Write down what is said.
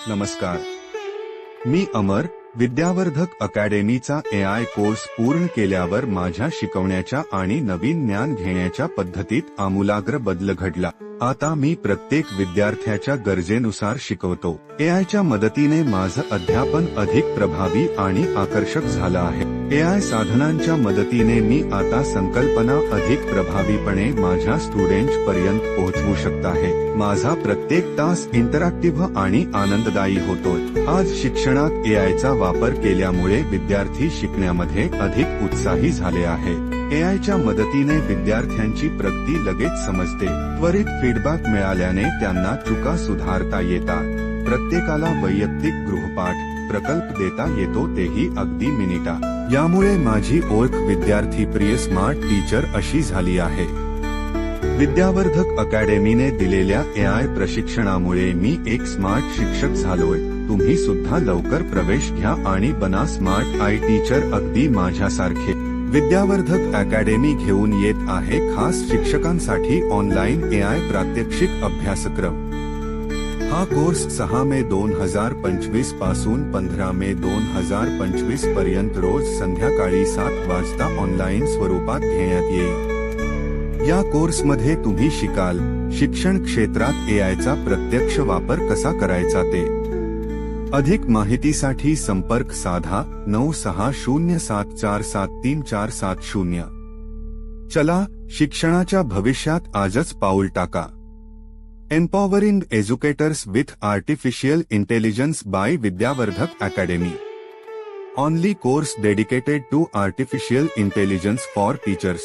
नमस्कार, मी अमर. विद्यावर्धक अकॅडमीचा AI course पूर्ण केल्यावर माझ्या शिकवण्याच्या आणि नवीन ज्ञान घेण्याच्या पद्धतीत आमूलाग्र बदल घडला. आता मी प्रत्येक विद्यार्थ्याच्या गरजेनुसार शिकवतो. AIच्या मदतीने माझं अध्यापन अधिक प्रभावी आणि आकर्षक झालं आहे. AI साधनांच्या मदतीने मी आता संकल्पना अधिक प्रभावीपणे माझ्या स्टुडंट्स पर्यंत पोहोचवू शकत आहे. माझा प्रत्येक तास इंटरॅक्टिव्ह आणि आनंददायी होतोय. आज शिक्षणात AIचा वापर केल्यामुळे विद्यार्थी शिकण्यामध्ये अधिक उत्साही झाले आहे. AIच्या मदतीने विद्यार्थ्यांची प्रगती लगेच समजते. त्वरित फीडबॅक मिळाल्याने त्यांना चुका सुधारता येतात. प्रत्येकाला वैयक्तिक गृहपाठ प्रकल्प देता येतो, तेही अगदी मिनिटात. यामुळे माझी ओळख विद्यार्थी प्रिय स्मार्ट टीचर अशी झाली आहे. विद्यावर्धक अकॅडमीने दिलेल्या AI प्रशिक्षणामुळे मी एक स्मार्ट शिक्षक झालोय. तुम्ही सुद्धा लवकर प्रवेश घ्या आणि बना स्मार्ट AI टीचर, अगदी माझ्यासारखे. विद्यावर्धक अकॅडमी घेऊन येत आहे खास शिक्षकांसाठी ऑनलाईन AI प्रात्यक्षिक अभ्यासक्रम. हा कोर्स 6 मे 2025 पासून 15 मे 2025 पर्यंत रोज संध्याकाळी 7 वाजता ऑनलाईन स्वरूपात घेण्यात येईल. या कोर्समध्ये तुम्ही शिकाल शिक्षण क्षेत्रात AIचा प्रत्यक्ष वापर कसा करायचा ते. अधिक माहितीसाठी संपर्क साधा 9607473470. चला, शिक्षणाच्या भविष्यात आजच पाऊल टाका. Empowering Educators with Artificial Intelligence by Vidyavardhak Academy. Only course dedicated to artificial intelligence for teachers.